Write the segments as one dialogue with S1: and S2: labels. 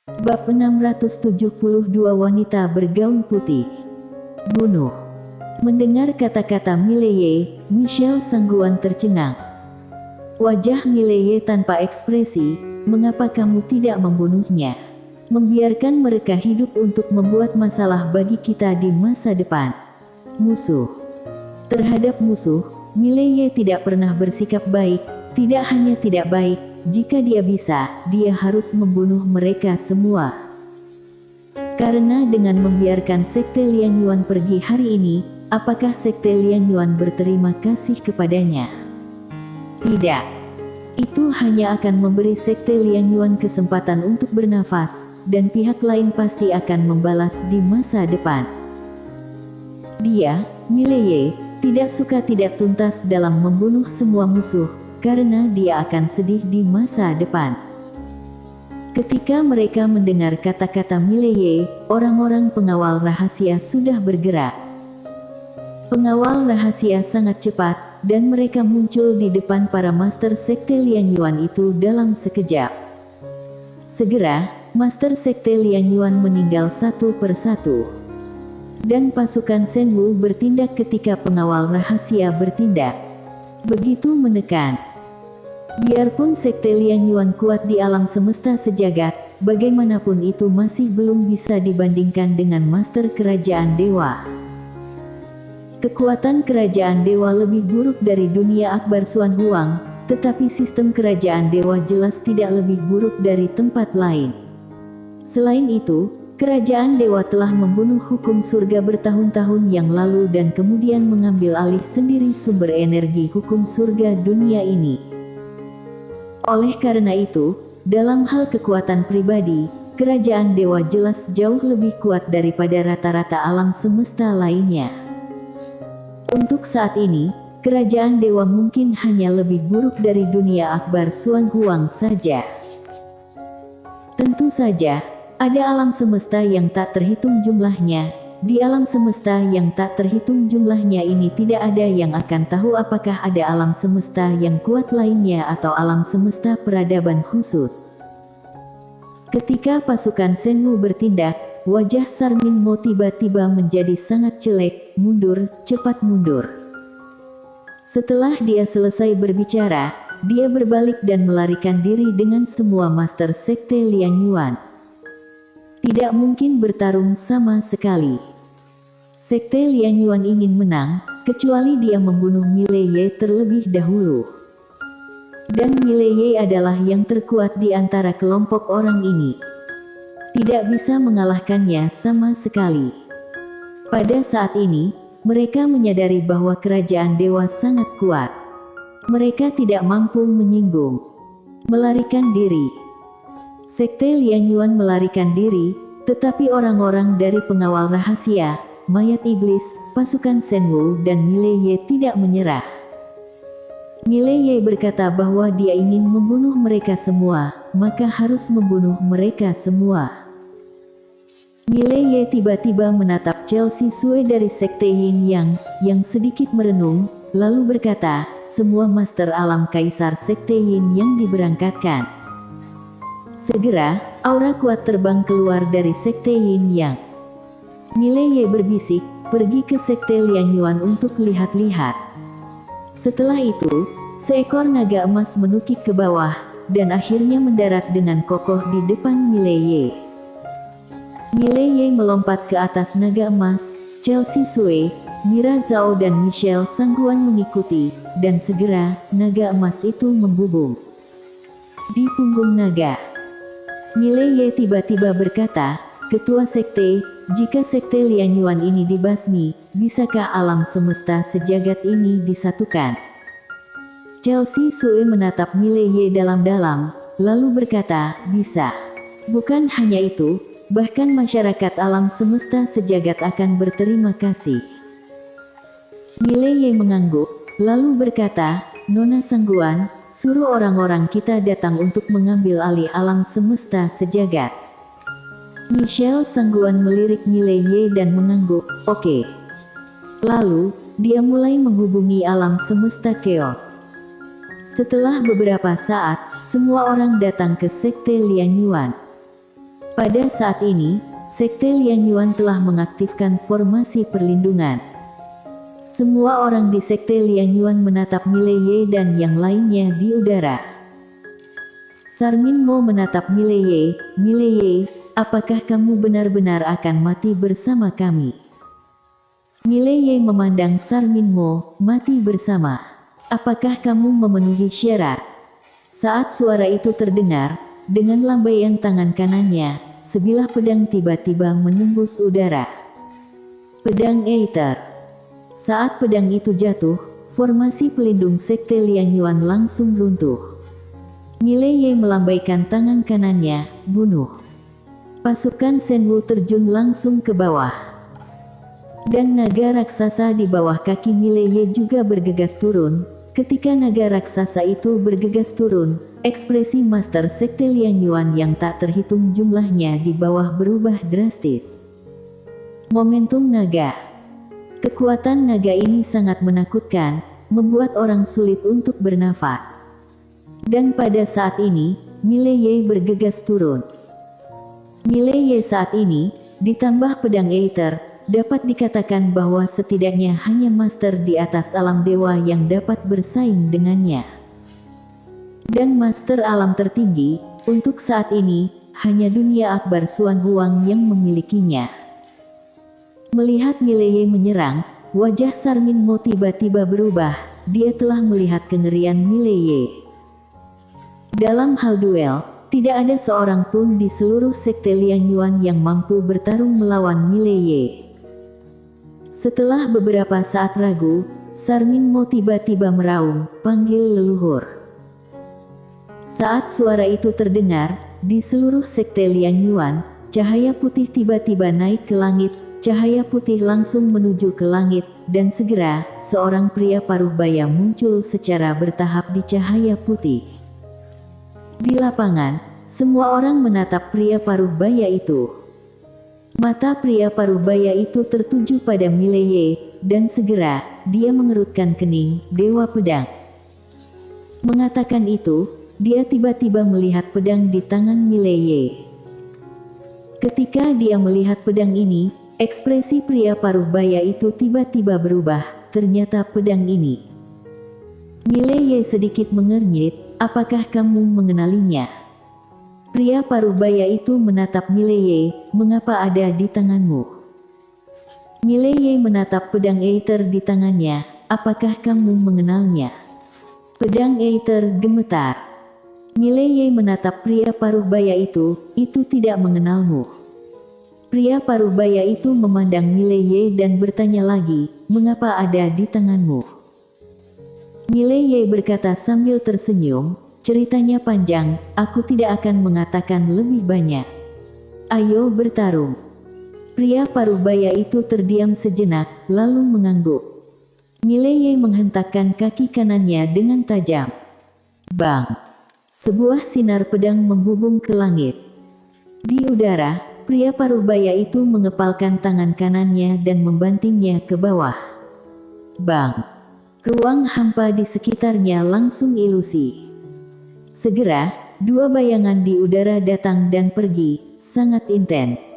S1: Bab 672 Wanita bergaun putih. Bunuh. Mendengar kata-kata Mileye, Michelle Sangguan tercengang. Wajah Mileye tanpa ekspresi, mengapa kamu tidak membunuhnya? Membiarkan mereka hidup untuk membuat masalah bagi kita di masa depan. Musuh. Terhadap musuh, Mileye tidak pernah bersikap baik, tidak hanya tidak baik, jika dia bisa, dia harus membunuh mereka semua. Karena dengan membiarkan Sekte Liang Yuan pergi hari ini, apakah Sekte Liang Yuan berterima kasih kepadanya? Tidak. Itu hanya akan memberi Sekte Liang Yuan kesempatan untuk bernafas, dan pihak lain pasti akan membalas di masa depan. Dia, Mileye, tidak suka tidak tuntas dalam membunuh semua musuh, karena dia akan sedih di masa depan. Ketika mereka mendengar kata-kata Mileye, orang-orang pengawal rahasia sudah bergerak. Pengawal rahasia sangat cepat, dan mereka muncul di depan para master Sekte Liang Yuan itu dalam sekejap. Segera, master Sekte Liang Yuan meninggal satu persatu. Dan pasukan Shen Wu bertindak ketika pengawal rahasia bertindak. Begitu menekan. Biarpun Sekte Liang Yuan kuat di alam semesta sejagat, bagaimanapun itu masih belum bisa dibandingkan dengan Master Kerajaan Dewa. Kekuatan Kerajaan Dewa lebih buruk dari dunia Akbar Suan Huang, tetapi sistem Kerajaan Dewa jelas tidak lebih buruk dari tempat lain. Selain itu, Kerajaan Dewa telah membunuh hukum surga bertahun-tahun yang lalu dan kemudian mengambil alih sendiri sumber energi hukum surga dunia ini. Oleh karena itu, dalam hal kekuatan pribadi, Kerajaan Dewa jelas jauh lebih kuat daripada rata-rata alam semesta lainnya. Untuk saat ini, Kerajaan Dewa mungkin hanya lebih buruk dari dunia Akbar Suan Huang saja. Tentu saja, ada alam semesta yang tak terhitung jumlahnya. Di alam semesta yang tak terhitung jumlahnya ini tidak ada yang akan tahu apakah ada alam semesta yang kuat lainnya atau alam semesta peradaban khusus. Ketika pasukan Shen Wu bertindak, wajah Sarmin Mo tiba-tiba menjadi sangat jelek, mundur, cepat mundur. Setelah dia selesai berbicara, dia berbalik dan melarikan diri dengan semua master Sekte Liang Yuan. Tidak mungkin bertarung sama sekali. Sekte Liang Yuan ingin menang, kecuali dia membunuh Mileye terlebih dahulu. Dan Mileye adalah yang terkuat di antara kelompok orang ini. Tidak bisa mengalahkannya sama sekali. Pada saat ini, mereka menyadari bahwa Kerajaan Dewa sangat kuat. Mereka tidak mampu menyinggung. Melarikan diri. Sekte Liang Yuan melarikan diri, tetapi orang-orang dari pengawal rahasia, mayat iblis, pasukan Shen Wu dan Mileye tidak menyerah. Mileye berkata bahwa dia ingin membunuh mereka semua, maka harus membunuh mereka semua. Mileye tiba-tiba menatap Chelsea Sue dari Sekte Yin yang sedikit merenung, lalu berkata, semua master alam kaisar Sekte Yin yang diberangkatkan. Segera, aura kuat terbang keluar dari Sekte Yin Yang. Mileye berbisik, pergi ke Sekte Liang Yuan untuk lihat-lihat. Setelah itu, seekor naga emas menukik ke bawah, dan akhirnya mendarat dengan kokoh di depan Mileye. Mileye melompat ke atas naga emas, Chelsea Sue, Mira Zhao dan Michelle Sangguan mengikuti, dan segera, naga emas itu membubung di punggung naga. Mileye tiba-tiba berkata, Ketua Sekte, jika Sekte Liang Yuan ini dibasmi, bisakah alam semesta sejagat ini disatukan? Chelsea Sue menatap Mileye dalam-dalam, lalu berkata, bisa. Bukan hanya itu, bahkan masyarakat alam semesta sejagat akan berterima kasih. Mileye mengangguk, lalu berkata, Nona Sangguan, suruh orang-orang kita datang untuk mengambil alih alam semesta sejagat. Michelle Sangguan melirik Mileye dan mengangguk, oke. Lalu, dia mulai menghubungi alam semesta chaos. Setelah beberapa saat, semua orang datang ke Sekte Liang Yuan. Pada saat ini, Sekte Liang Yuan telah mengaktifkan formasi perlindungan. Semua orang di Sekte Liang Yuan menatap Mileye dan yang lainnya di udara. Sarmin Mo menatap Mileye. "Mileye, apakah kamu benar-benar akan mati bersama kami?" Mileye memandang Sarmin Mo. "Mati bersama? Apakah kamu memenuhi syarat?" Saat suara itu terdengar, dengan lambaian tangan kanannya, sebilah pedang tiba-tiba menembus udara. Pedang Aether. Saat pedang itu jatuh, formasi pelindung Sekte Liang Yuan langsung runtuh. Mileye melambaikan tangan kanannya, "Bunuh." Pasukan Shenwu terjun langsung ke bawah. Dan naga raksasa di bawah kaki Mileye juga bergegas turun. Ketika naga raksasa itu bergegas turun, ekspresi Master Sekte Liang Yuan yang tak terhitung jumlahnya di bawah berubah drastis. Momentum naga. Kekuatan naga ini sangat menakutkan, membuat orang sulit untuk bernafas. Dan pada saat ini, Mileye bergegas turun. Mileye saat ini, ditambah pedang Aether, dapat dikatakan bahwa setidaknya hanya master di atas alam dewa yang dapat bersaing dengannya. Dan master alam tertinggi, untuk saat ini, hanya dunia akbar Xuan Huang yang memilikinya. Melihat Mileye menyerang, wajah Sarmin Mo tiba-tiba berubah. Dia telah melihat kengerian Mileye. Dalam hal duel, tidak ada seorang pun di seluruh Sekte Liang Yuan yang mampu bertarung melawan Mileye. Setelah beberapa saat ragu, Sarmin Mo tiba-tiba meraung, "Panggil leluhur." Saat suara itu terdengar, di seluruh Sekte Liang Yuan, cahaya putih tiba-tiba naik ke langit. Cahaya putih langsung menuju ke langit, dan segera, seorang pria paruh baya muncul secara bertahap di cahaya putih. Di lapangan, semua orang menatap pria paruh baya itu. Mata pria paruh baya itu tertuju pada Mileye, dan segera, dia mengerutkan kening. "Dewa Pedang." Mengatakan itu, dia tiba-tiba melihat pedang di tangan Mileye. Ketika dia melihat pedang ini, ekspresi pria paruh baya itu tiba-tiba berubah. Ternyata pedang ini. Mileye sedikit mengernyit, "Apakah kamu mengenalinya?" Pria paruh baya itu menatap Mileye, "Mengapa ada di tanganmu?" Mileye menatap pedang Aether di tangannya, "Apakah kamu mengenalnya?" Pedang Aether gemetar. Mileye menatap pria paruh baya itu tidak mengenalmu." Pria paruh baya itu memandang Mileye dan bertanya lagi, "Mengapa ada di tanganmu?" Mileye berkata sambil tersenyum, "Ceritanya panjang, aku tidak akan mengatakan lebih banyak. Ayo bertarung." Pria paruh baya itu terdiam sejenak, lalu mengangguk. Mileye menghentakkan kaki kanannya dengan tajam. Bang! Sebuah sinar pedang membubung ke langit. Di udara, pria paruh baya itu mengepalkan tangan kanannya dan membantingnya ke bawah. Bang! Ruang hampa di sekitarnya langsung ilusi. Segera, dua bayangan di udara datang dan pergi, sangat intens.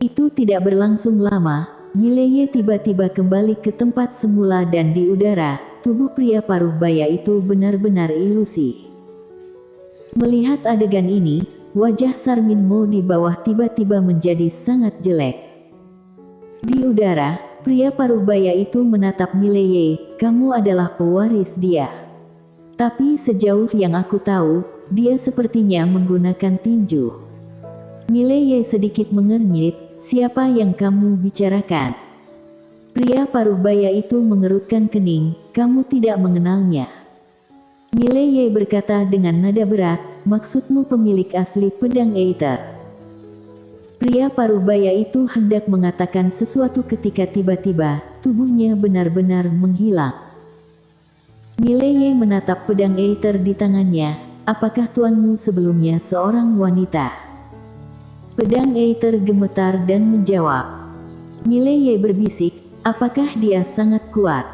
S1: Itu tidak berlangsung lama, Mileye tiba-tiba kembali ke tempat semula dan di udara, tubuh pria paruh baya itu benar-benar ilusi. Melihat adegan ini, wajah Sarmin Mo di bawah tiba-tiba menjadi sangat jelek. Di udara, pria paruh baya itu menatap Mileye, "Kamu adalah pewaris dia. Tapi sejauh yang aku tahu, dia sepertinya menggunakan tinju." Mileye sedikit mengernyit, "Siapa yang kamu bicarakan?" Pria paruh baya itu mengerutkan kening, "Kamu tidak mengenalnya." Mileye berkata dengan nada berat, "Maksudmu pemilik asli pedang Aether?" Pria paruh baya itu hendak mengatakan sesuatu ketika tiba-tiba, tubuhnya benar-benar menghilang. Mileye menatap pedang Aether di tangannya, "Apakah tuanmu sebelumnya seorang wanita?" Pedang Aether gemetar dan menjawab. Mileye berbisik, "Apakah dia sangat kuat?"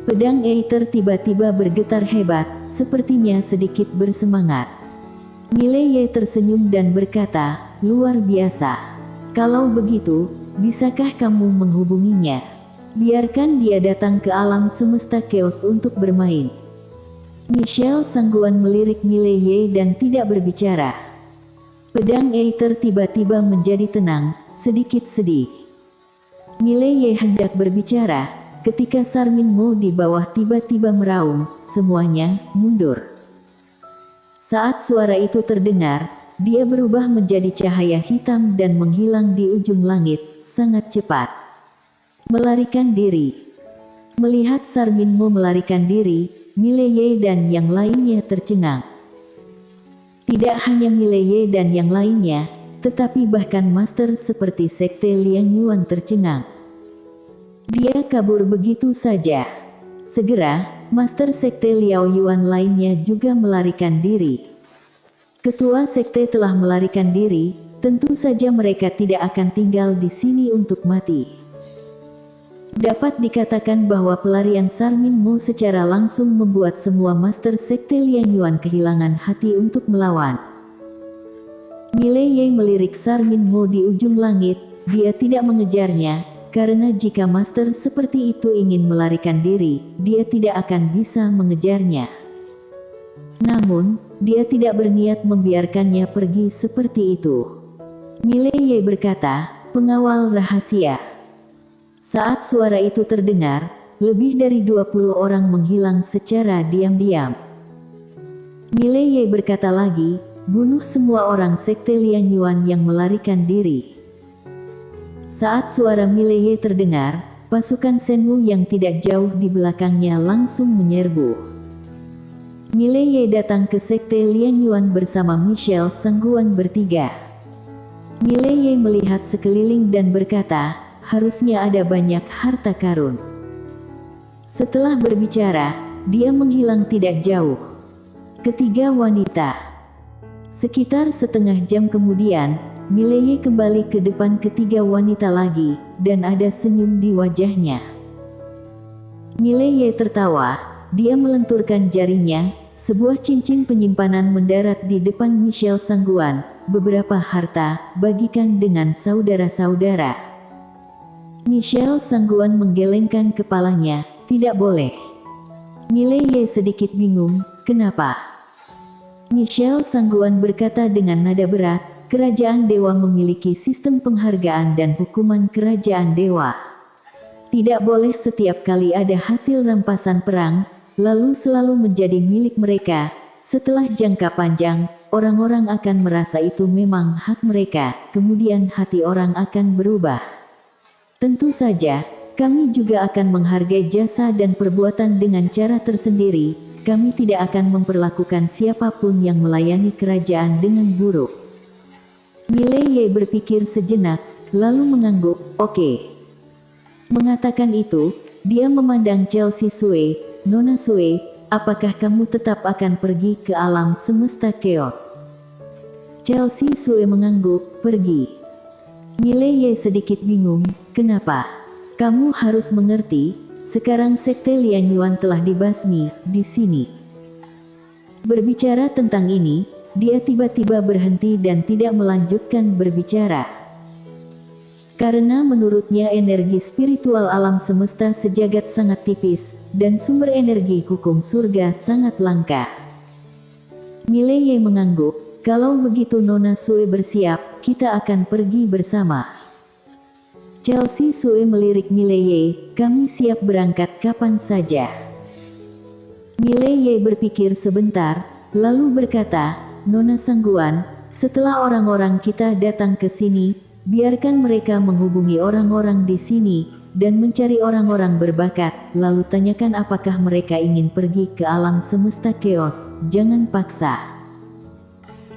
S1: Pedang Aether tiba-tiba bergetar hebat, sepertinya sedikit bersemangat. Mileye tersenyum dan berkata, luar biasa. Kalau begitu, bisakah kamu menghubunginya? Biarkan dia datang ke alam semesta chaos untuk bermain. Michelle Sangguan melirik Mileye dan tidak berbicara. Pedang Aether tiba-tiba menjadi tenang, sedikit sedih. Mileye hendak berbicara, ketika Sarmin Mo di bawah tiba-tiba meraung, semuanya mundur. Saat suara itu terdengar, dia berubah menjadi cahaya hitam dan menghilang di ujung langit, sangat cepat. Melarikan diri. Melihat Sarmin Mo melarikan diri, Mileye dan yang lainnya tercengang. Tidak hanya Mileye dan yang lainnya, tetapi bahkan master seperti Sekte Liang Yuan tercengang. Dia kabur begitu saja. Segera, Master Sekte Liao Yuan lainnya juga melarikan diri. Ketua Sekte telah melarikan diri, tentu saja mereka tidak akan tinggal di sini untuk mati. Dapat dikatakan bahwa pelarian Sarmin Mo secara langsung membuat semua Master Sekte Liang Yuan kehilangan hati untuk melawan. Mileye melirik Sarmin Mo di ujung langit, dia tidak mengejarnya. Karena jika master seperti itu ingin melarikan diri, dia tidak akan bisa mengejarnya. Namun, dia tidak berniat membiarkannya pergi seperti itu. Mileye berkata, pengawal rahasia. Saat suara itu terdengar, lebih dari 20 orang menghilang secara diam-diam. Mileye berkata lagi, bunuh semua orang Sekte Liang Yuan yang melarikan diri. Saat suara Mileye terdengar, pasukan Shenwu yang tidak jauh di belakangnya langsung menyerbu. Mileye datang ke Sekte Liang Yuan bersama Michelle Sangguan bertiga. Mileye melihat sekeliling dan berkata, harusnya ada banyak harta karun. Setelah berbicara, dia menghilang tidak jauh. Ketiga wanita. Sekitar setengah jam kemudian, Mileye kembali ke depan ketiga wanita lagi, dan ada senyum di wajahnya. Mileye tertawa, dia melenturkan jarinya, sebuah cincin penyimpanan mendarat di depan Michelle Sangguan, beberapa harta, bagikan dengan saudara-saudara. Michelle Sangguan menggelengkan kepalanya, tidak boleh. Mileye sedikit bingung, kenapa? Michelle Sangguan berkata dengan nada berat, Kerajaan Dewa memiliki sistem penghargaan dan hukuman Kerajaan Dewa. Tidak boleh setiap kali ada hasil rampasan perang, lalu selalu menjadi milik mereka. Setelah jangka panjang, orang-orang akan merasa itu memang hak mereka, kemudian hati orang akan berubah. Tentu saja, kami juga akan menghargai jasa dan perbuatan dengan cara tersendiri. Kami tidak akan memperlakukan siapapun yang melayani kerajaan dengan buruk. Mileye berpikir sejenak, lalu mengangguk, oke. Mengatakan itu, dia memandang Chelsea Sue, Nona Sue, apakah kamu tetap akan pergi ke alam semesta chaos? Chelsea Sue mengangguk, pergi. Mileye sedikit bingung, kenapa? Kamu harus mengerti, sekarang Sekte Liang Yuan telah dibasmi, di sini. Berbicara tentang ini, dia tiba-tiba berhenti dan tidak melanjutkan berbicara. Karena menurutnya energi spiritual alam semesta sejagat sangat tipis, dan sumber energi hukum surga sangat langka. Mileye mengangguk, kalau begitu Nona Sue bersiap, kita akan pergi bersama. Chelsea Sue melirik Mileye, kami siap berangkat kapan saja. Mileye berpikir sebentar, lalu berkata, Nona Sangguan, setelah orang-orang kita datang ke sini, biarkan mereka menghubungi orang-orang di sini, dan mencari orang-orang berbakat, lalu tanyakan apakah mereka ingin pergi ke alam semesta chaos, jangan paksa.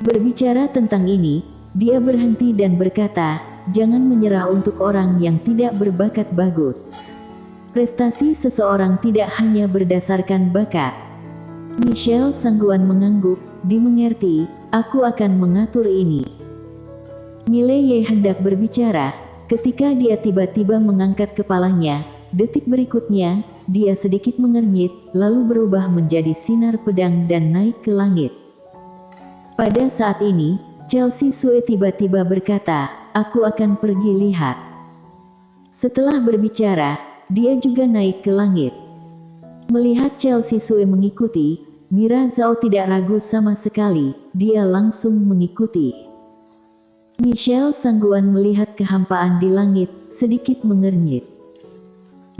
S1: Berbicara tentang ini, dia berhenti dan berkata, jangan menyerah untuk orang yang tidak berbakat bagus. Prestasi seseorang tidak hanya berdasarkan bakat. Michelle Sangguan mengangguk, dimengerti, aku akan mengatur ini. Mileye hendak berbicara, ketika dia tiba-tiba mengangkat kepalanya, detik berikutnya, dia sedikit mengernyit, lalu berubah menjadi sinar pedang dan naik ke langit. Pada saat ini, Chelsea Sue tiba-tiba berkata, "Aku akan pergi lihat." Setelah berbicara, dia juga naik ke langit. Melihat Chelsea Sue mengikuti, Mira Zhao tidak ragu sama sekali, dia langsung mengikuti. Michelle Sangguan melihat kehampaan di langit, sedikit mengernyit.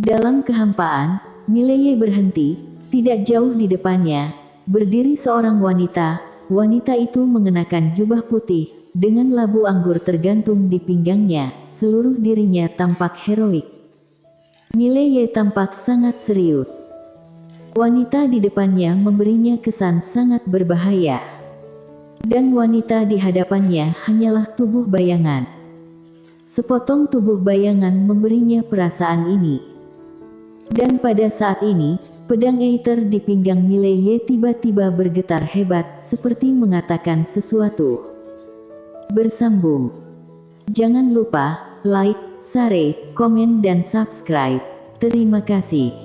S1: Dalam kehampaan, Mileye berhenti, tidak jauh di depannya, berdiri seorang wanita. Wanita itu mengenakan jubah putih, dengan labu anggur tergantung di pinggangnya, seluruh dirinya tampak heroik. Mileye tampak sangat serius. Wanita di depannya memberinya kesan sangat berbahaya. Dan wanita di hadapannya hanyalah tubuh bayangan. Sepotong tubuh bayangan memberinya perasaan ini. Dan pada saat ini, pedang Aether di pinggang Mileye tiba-tiba bergetar hebat, seperti mengatakan sesuatu. Bersambung. Jangan lupa like, share, komen dan subscribe. Terima kasih.